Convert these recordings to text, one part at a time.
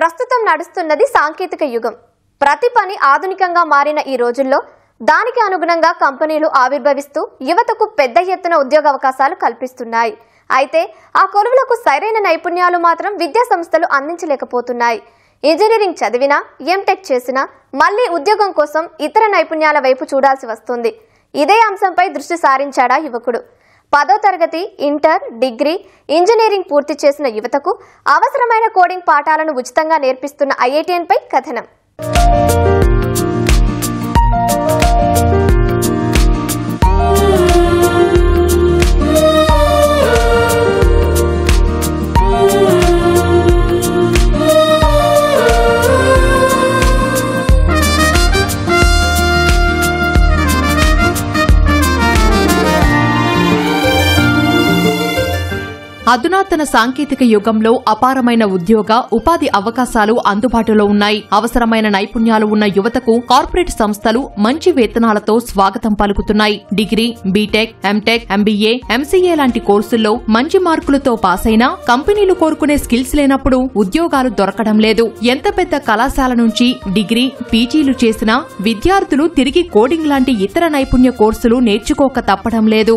ప్రస్తుతం నడుస్తున్నది సాంకేతిక యుగం. ప్రతి పని ఆధునికంగా మారిన ఈ రోజుల్లో దానికి అనుగుణంగా కంపెనీలు ఆవిర్భవిస్తూ యువతకు పెద్ద ఎత్తున ఉద్యోగ అవకాశాలు కల్పిస్తున్నాయి. అయితే ఆ కొలువులకు సరైన నైపుణ్యాలు మాత్రం విద్యా సంస్థలు అందించలేకపోతున్నాయి. ఇంజనీరింగ్ చదివినా, ఎంటెక్ చేసినా మళ్లీ ఉద్యోగం కోసం ఇతర నైపుణ్యాల వైపు చూడాల్సి వస్తుంది. ఇదే అంశంపై దృష్టి సారించాడా యువకుడు. 10వ తరగతి, ఇంటర్, డిగ్రీ, ఇంజనీరింగ్ పూర్తి చేసిన యువతకు అవసరమైన కోడింగ్ పాఠాలను ఉచితంగా నేర్పిస్తున్న IITN పై కథనం. అధునాతన సాంకేతిక యుగంలో అపారమైన ఉద్యోగ ఉపాధి అవకాశాలు అందుబాటులో ఉన్నాయి. అవసరమైన నైపుణ్యాలు ఉన్న యువతకు కార్పొరేట్ సంస్థలు మంచి వేతనాలతో స్వాగతం పలుకుతున్నాయి. Degree, BTech, MTech, MBA, MCA లాంటి కోర్సుల్లో మంచి మార్కులతో పాసైనా కంపెనీలు కోరుకునే స్కిల్స్ లేనప్పుడు ఉద్యోగాలు దొరకడం లేదు. ఎంత పెద్ద కళాశాల నుంచి డిగ్రీ, పీజీలు చేసినా విద్యార్థులు తిరిగి కోడింగ్ లాంటి ఇతర నైపుణ్య కోర్సులు నేర్చుకోక తప్పడం లేదు.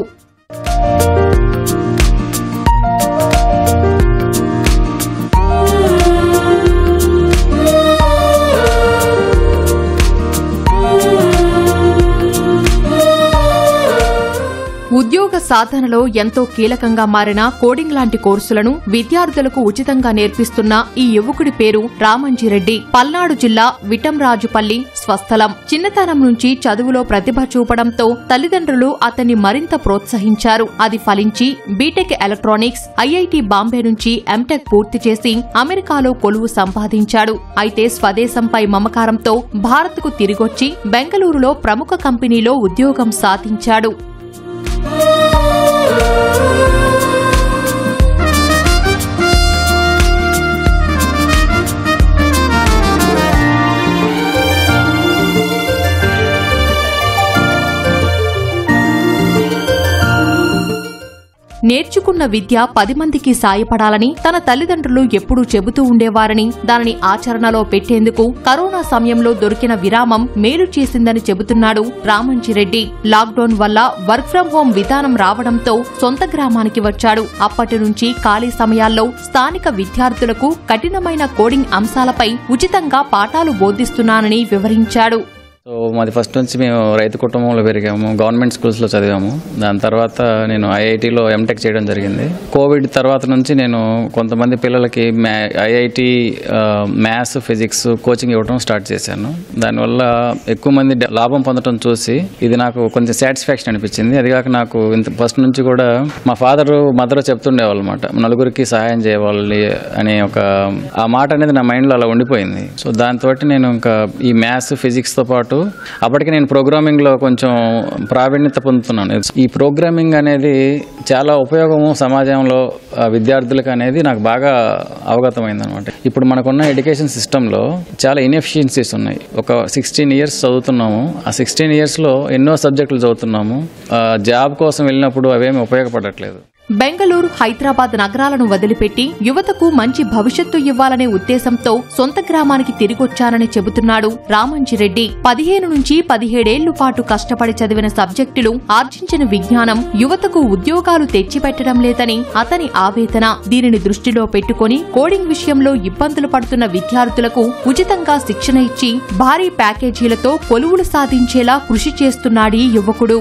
ఉద్యోగ సాధనలో ఎంతో కీలకంగా మారిన కోడింగ్ లాంటి కోర్సులను విద్యార్థులకు ఉచితంగా నేర్పిస్తున్న ఈ యువకుడి పేరు రామంజిరెడ్డి. పల్నాడు జిల్లా విటంరాజుపల్లి స్వస్థలం. చిన్నతనం నుంచి చదువులో ప్రతిభ చూపడంతో తల్లిదండ్రులు అతన్ని మరింత ప్రోత్సహించారు. అది ఫలించి బీటెక్ ఎలక్ట్రానిక్స్, IIT బాంబే నుంచి ఎంటెక్ పూర్తి చేసి అమెరికాలో కొలువు సంపాదించాడు. అయితే స్వదేశంపై మమకారంతో భారత్కు తిరిగొచ్చి బెంగళూరులో ప్రముఖ కంపెనీలో ఉద్యోగం సాధించాడు. నేర్చుకున్న విద్య 10 మందికి సాయపడాలని తన తల్లిదండ్రులు ఎప్పుడూ చెబుతూ ఉండేవారని, దానిని ఆచరణలో పెట్టేందుకు కరోనా సమయంలో దొరికిన విరామం మేలు చేసిందని చెబుతున్నాడు రామంజిరెడ్డి. లాక్డౌన్ వల్ల వర్క్ ఫ్రం హోం విధానం రావడంతో సొంత గ్రామానికి వచ్చాడు. అప్పటి నుంచి ఖాళీ సమయాల్లో స్థానిక విద్యార్థులకు కఠినమైన కోడింగ్ అంశాలపై ఉచితంగా పాఠాలు బోధిస్తున్నానని వివరించాడు. మాది ఫస్ట్ నుంచి మేము రైతు కుటుంబంలో పెరిగాము. గవర్నమెంట్ స్కూల్స్లో చదివాము. దాని తర్వాత నేను IITలో ఎంటెక్ చేయడం జరిగింది. కోవిడ్ తర్వాత నుంచి నేను కొంతమంది పిల్లలకి IIT మ్యాథ్స్, ఫిజిక్స్ కోచింగ్ ఇవ్వడం స్టార్ట్ చేశాను. దానివల్ల ఎక్కువ మంది లాభం పొందడం చూసి ఇది నాకు కొంచెం సాటిస్ఫాక్షన్ అనిపించింది. అదిగాక నాకు ఫస్ట్ నుంచి కూడా మా మదర్ చెప్తుండేవాళ్ళు అనమాట, నలుగురికి సహాయం చేయవాలి అనే ఆ మాట అనేది నా మైండ్లో అలా ఉండిపోయింది. సో దాంతో నేను ఇంకా ఈ మ్యాథ్స్, ఫిజిక్స్తో పాటు అప్పటికి నేను ప్రోగ్రామింగ్లో కొంచెం ప్రావీణ్యత పొందుతున్నాను. ఈ ప్రోగ్రామింగ్ అనేది చాలా ఉపయోగము సమాజంలో విద్యార్థులకు అనేది నాకు బాగా అవగతమైంది అనమాట. ఇప్పుడు మనకున్న ఎడ్యుకేషన్ సిస్టంలో చాలా ఇన్ఎఫిషియన్సీస్ ఉన్నాయి. ఒక 16 ఇయర్స్ చదువుతున్నాము. ఆ 16 ఇయర్స్లో ఎన్నో సబ్జెక్టులు చదువుతున్నాము. జాబ్ కోసం వెళ్ళినప్పుడు అవేమి ఉపయోగపడట్లేదు. బెంగళూరు, హైదరాబాద్ నగరాలను వదిలిపెట్టి యువతకు మంచి భవిష్యత్తు ఇవ్వాలనే ఉద్దేశంతో సొంత గ్రామానికి తిరిగొచ్చానని చెబుతున్నాడు రామంజిరెడ్డి. 15 నుంచి 17 ఏళ్ల పాటు కష్టపడి చదివిన సబ్జెక్టులు, ఆర్జించిన విజ్ఞానం యువతకు ఉద్యోగాలు తెచ్చిపెట్టడం లేదని అతని ఆవేదన. దీనిని దృష్టిలో పెట్టుకుని కోడింగ్ విషయంలో ఇబ్బందులు పడుతున్న విద్యార్థులకు ఉచితంగా శిక్షణ ఇచ్చి భారీ ప్యాకేజీలతో కొలువులు సాధించేలా కృషి చేస్తున్నాడీ యువకుడు.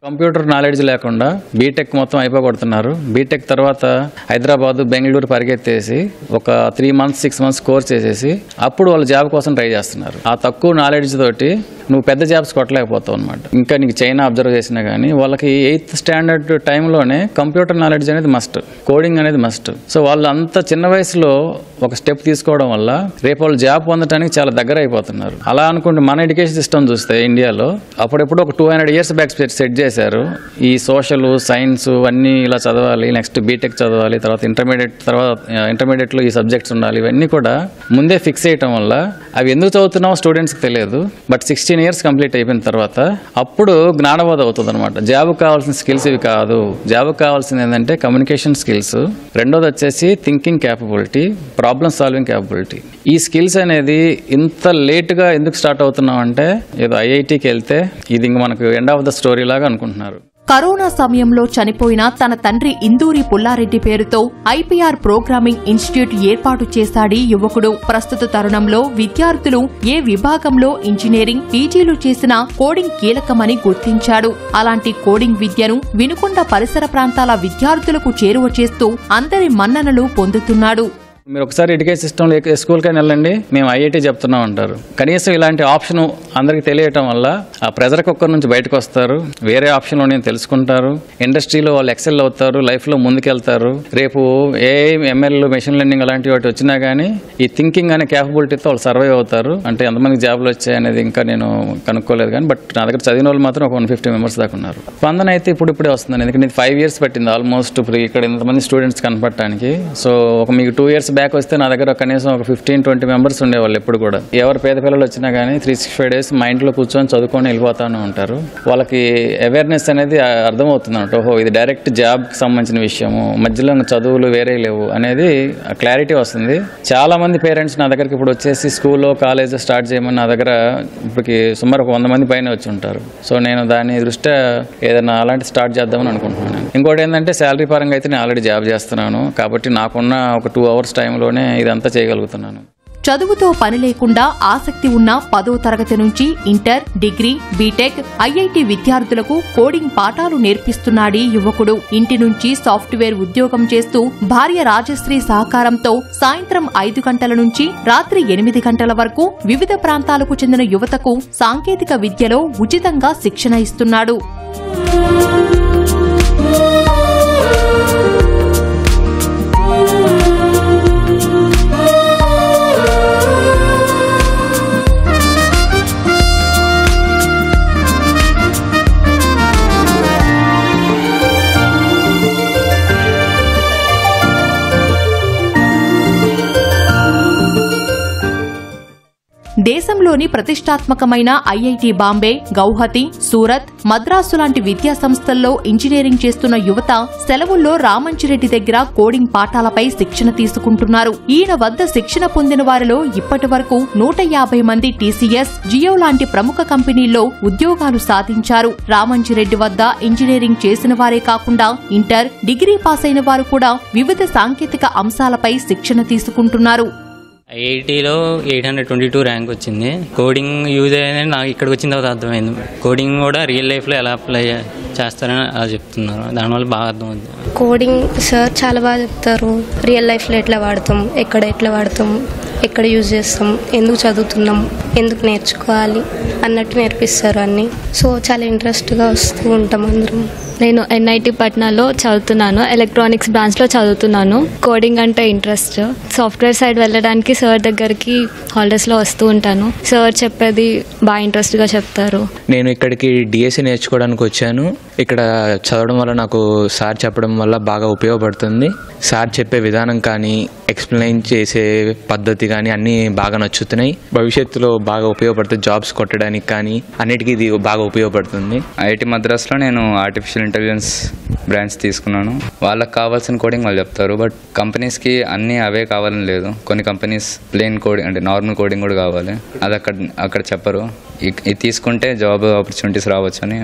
కంప్యూటర్ నాలెడ్జ్ లేకుండా బీటెక్ మొత్తం అయిపోగొడుతున్నారు. బీటెక్ తర్వాత హైదరాబాద్, బెంగళూరు పరిగెత్తేసి ఒక 3 months 6 months కోర్స్ చేసేసి అప్పుడు వాళ్ళు జాబ్ కోసం ట్రై చేస్తున్నారు. ఆ తక్కువ నాలెడ్జ్ తోటి నువ్వు పెద్ద జాబ్స్ కొట్టలేకపోతావు అనమాట. ఇంకా నీకు చైనా అబ్జర్వ్ చేసినా కానీ వాళ్ళకి 8th స్టాండర్డ్ టైంలోనే కంప్యూటర్ నాలెడ్జ్ అనేది మస్ట్, కోడింగ్ అనేది మస్ట్. సో వాళ్ళు అంత చిన్న వయసులో ఒక స్టెప్ తీసుకోవడం వల్ల రేపు వాళ్ళు జాబ్ పొందడానికి చాలా దగ్గర అయిపోతున్నారు. అలా అనుకుంటే మన ఎడ్యుకేషన్ సిస్టమ్ చూస్తే ఇండియాలో అప్పుడెప్పుడు ఒక 200 years బ్యాక్ సెట్ చేశారు. ఈ సోషల్, సైన్స్ అన్నీ ఇలా చదవాలి, నెక్స్ట్ బీటెక్ చదవాలి, తర్వాత ఇంటర్మీడియట్లో ఈ సబ్జెక్ట్స్ ఉండాలి, ఇవన్నీ కూడా ముందే ఫిక్స్ చేయటం వల్ల అవి ఎందుకు చదువుతున్నామో స్టూడెంట్స్కి తెలియదు. బట్ 16 15 years కంప్లీట్ అయిపోయిన తర్వాత అప్పుడు జ్ఞానబోధ అవుతుంది అనమాట. జాబ్కి కావాల్సిన స్కిల్స్ ఇవి కాదు, జాబ్కి కావాల్సింది ఏంటంటే కమ్యూనికేషన్ స్కిల్స్, రెండోది వచ్చేసి thinking capability, problem solving capability. ఈ స్కిల్స్ అనేది ఇంత లేట్గా ఎందుకు స్టార్ట్ అవుతున్నాం అంటే ఏదో ఐఐటికి వెళ్తే ఇది ఇంక మనకు ఎండ్ ఆఫ్ ద స్టోరీ లాగా అనుకుంటున్నారు. కరోనా సమయంలో చనిపోయిన తన తండ్రి ఇందూరి పుల్లారెడ్డి పేరుతో ఐపీఆర్ ప్రోగ్రామింగ్ ఇన్స్టిట్యూట్ ఏర్పాటు చేశాడీ యువకుడు. ప్రస్తుత తరుణంలో విద్యార్థులు ఏ విభాగంలో ఇంజనీరింగ్, పీజీలు చేసినా కోడింగ్ కీలకమని గుర్తించాడు. అలాంటి కోడింగ్ విద్యను వినుకొండ పరిసర ప్రాంతాల విద్యార్థులకు చేరువ చేస్తూ అందరి మన్ననలు పొందుతున్నాడు. మీరు ఒకసారి ఎడ్యుకేషన్ సిస్టంలో ఏ స్కూల్కైనా వెళ్ళండి, మేము ఐఐటీ చెప్తున్నాం అంటారు. కనీసం ఇలాంటి ఆప్షన్ అందరికి తెలియటం వల్ల ఆ ప్రెజర్ కుక్కర్ నుంచి బయటకు వస్తారు, వేరే ఆప్షన్లో నేను తెలుసుకుంటారు, ఇండస్ట్రీలో వాళ్ళు ఎక్సెల్ అవుతారు, లైఫ్లో ముందుకెళ్తారు. రేపు ఏఐ, ఎంఎల్, మెషిన్ లెర్నింగ్ అలాంటి వాటి వచ్చినా కానీ ఈ థింకింగ్ అనే క్యాపబిలిటీతో వాళ్ళు సర్వైవ్ అవుతారు. అంటే ఎంతమందికి జాబ్లు వచ్చాయి అనేది ఇంకా నేను కనుక్కోలేదు కానీ, బట్ నా దగ్గర చదివిన వాళ్ళు మాత్రం ఒక 150 మెంబర్స్ దాకా ఉన్నారు. స్పందన అయితే ఇప్పుడే వస్తుందండి, ఎందుకంటే 5 years పట్టింది ఆల్మోస్ట్ ఇప్పుడు ఇక్కడ ఇంతమంది స్టూడెంట్స్ కనపడటానికి. సో ఒక మీకు 2 years బ్యాక్ వస్తే నా దగ్గర కనీసం ఒక 15-20 మెంబర్స్ ఉండేవాళ్ళు. ఎప్పుడు కూడా ఎవరు పేద పిల్లలు వచ్చినా కానీ 365 days మా ఇంట్లో కూర్చొని చదువుకొని వెళ్ళిపోతానే ఉంటారు. వాళ్ళకి అవేర్నెస్ అనేది అర్థమవుతుంది అన్నట్టు, ఓహో ఇది డైరెక్ట్ జాబ్కి సంబంధించిన విషయము, మధ్యలో చదువులు వేరే లేవు అనేది క్లారిటీ వస్తుంది. చాలా మంది పేరెంట్స్ నా దగ్గరికి ఇప్పుడు వచ్చేసి స్కూల్లో, కాలేజ్ స్టార్ట్ చేయమని నా దగ్గర ఇప్పటికి సుమారు 100 మంది పైన వచ్చి ఉంటారు. సో నేను దాని దృష్ట్యా ఏదైనా అలాంటి స్టార్ట్ చేద్దామని అనుకుంటున్నాను. ఇంకోటి ఏంటంటే శాలరీ పరంగా అయితే నేను ఆల్రెడీ జాబ్ చేస్తున్నాను కాబట్టి నాకున్న ఒక 2 hours టైంలోనే ఇదంతా చేయగలుగుతున్నాను. చదువుతో పని లేకుండా ఆసక్తి ఉన్న 10వ తరగతి నుంచి ఇంటర్, డిగ్రీ, బీటెక్, ఐఐటి విద్యార్థులకు కోడింగ్ పాఠాలు నేర్పిస్తున్నాడీ యువకుడు. ఇంటి నుంచి సాఫ్ట్వేర్ ఉద్యోగం చేస్తూ భార్య రాజశ్రీ సహకారంతో సాయంత్రం 5 గంటల నుంచి రాత్రి 8 గంటల వరకు వివిధ ప్రాంతాలకు చెందిన యువతకు సాంకేతిక విద్యలో ఉచితంగా శిక్షణ ఇస్తున్నాడు. దేశంలోని ప్రతిష్టాత్మకమైన ఐఐటి బాంబే, గౌహతి, సూరత్, మద్రాసు లాంటి విద్యా సంస్థల్లో ఇంజనీరింగ్ చేస్తున్న యువత సెలవుల్లో రామంజిరెడ్డి దగ్గర కోడింగ్ పాఠాలపై శిక్షణ తీసుకుంటున్నారు. ఈయన వద్ద శిక్షణ పొందిన వారిలో ఇప్పటి వరకు 150 మంది టీసీఎస్, జియో లాంటి ప్రముఖ కంపెనీల్లో ఉద్యోగాలు సాధించారు. రామంజిరెడ్డి వద్ద ఇంజనీరింగ్ చేసిన వారే కాకుండా ఇంటర్, డిగ్రీ పాస్ అయిన వారు కూడా వివిధ సాంకేతిక అంశాలపై శిక్షణ తీసుకుంటున్నారు. ఐఐటీలో 822 ర్యాంక్ వచ్చింది. కోడింగ్ యూజ్ అయ్యేదని నాకు ఇక్కడికి వచ్చిన తర్వాత అర్థమైంది. కోడింగ్ కూడా రియల్ లైఫ్లో ఎలా అప్లై చేస్తారని అలా చెప్తున్నారు, దానివల్ల బాగా అర్థమవుతుంది. కోడింగ్ సార్ చాలా బాగా చెప్తారు. రియల్ లైఫ్లో ఎట్లా వాడతాం, ఎట్లా వాడతాం, ఎక్కడ యూజ్ చేస్తాం, ఎందుకు చదువుతున్నాం, ఎందుకు నేర్చుకోవాలి అన్నట్టు నేర్పిస్తారు అన్నీ. సో చాలా ఇంట్రెస్ట్గా వస్తూ ఉంటాం అందరం. నేను ఎన్ఐటి పట్నాలో చదువుతున్నాను, ఎలక్ట్రానిక్స్ బ్రాంచ్లో చదువుతున్నాను. కోడింగ్ అంటే ఇంట్రెస్ట్. సాఫ్ట్వేర్ సైడ్ వెళ్ళడానికి సార్ దగ్గరికి హాలిడేస్లో వస్తూ ఉంటాను. సార్ చెప్పేది బాగా ఇంట్రెస్ట్గా చెప్తారు. నేను ఇక్కడికి డిఎస్సి నేర్చుకోవడానికి వచ్చాను. ఇక్కడ చదవడం వల్ల నాకు సార్ చెప్పడం వల్ల బాగా ఉపయోగపడుతుంది. సార్ చెప్పే విధానం కానీ, ఎక్స్ప్లెయిన్ చేసే పద్ధతి కానీ అన్నీ బాగా నచ్చుతున్నాయి. భవిష్యత్తులో బాగా ఉపయోగపడుతుంది, జాబ్స్ కొట్టడానికి కానీ అన్నిటికీ ఇది బాగా ఉపయోగపడుతుంది. ఐఐటి మద్రాస్లో నేను ఆర్టిఫిషియల్ ఇంటెలిజెన్స్ బ్రాంచ్ తీసుకున్నాను. వాళ్ళకి కావాల్సిన కోడింగ్ వాళ్ళు చెప్తారు, బట్ కంపెనీస్కి అన్నీ అవే కావాలని లేదు. కొన్ని కంపెనీస్ ప్లెయిన్ కోడింగ్ అంటే నార్మల్ కోడింగ్ కూడా కావాలి, అది అక్కడ చెప్పరు. ఇది తీసుకుంటే జాబ్ ఆపర్చునిటీస్ రావచ్చు అని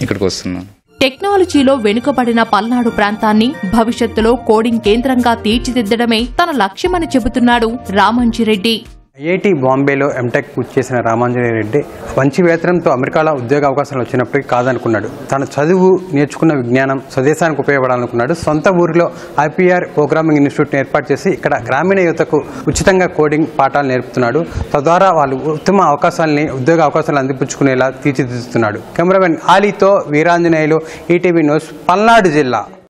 ఇక్కడికి వస్తున్నాను. టెక్నాలజీలో వెనుకబడిన పల్నాడు ప్రాంతాన్ని భవిష్యత్తులో కోడింగ్ కేంద్రంగా తీర్చిదిద్దడమే తన లక్ష్యమని చెబుతున్నాడు రామంజిరెడ్డి. ఐఐటి బాంబేలో ఎంటెక్ పూర్తి చేసిన రామాంజనేయరెడ్డి మంచి వేతనంతో అమెరికాలో ఉద్యోగ అవకాశాలు వచ్చినప్పటికీ కాదనుకున్నాడు. తన చదువు, నేర్చుకున్న విజ్ఞానం స్వదేశానికి ఉపయోగపడాలనుకున్నాడు. సొంత ఊరిలో ఐపీఆర్ ప్రోగ్రామింగ్ ఇన్స్టిట్యూట్ ఏర్పాటు చేసి ఇక్కడ గ్రామీణ యువతకు ఉచితంగా కోడింగ్ పాఠాలు నేర్పుతున్నాడు. తద్వారా వాళ్ళు ఉత్తమ అవకాశాలని, ఉద్యోగ అవకాశాలు అందిపుచ్చుకునేలా తీర్చిదిద్దుతున్నాడు. కెమెరామెన్ ఆలీతో వీరాంజనేయులు, ఈటీవీ న్యూస్, పల్నాడు జిల్లా.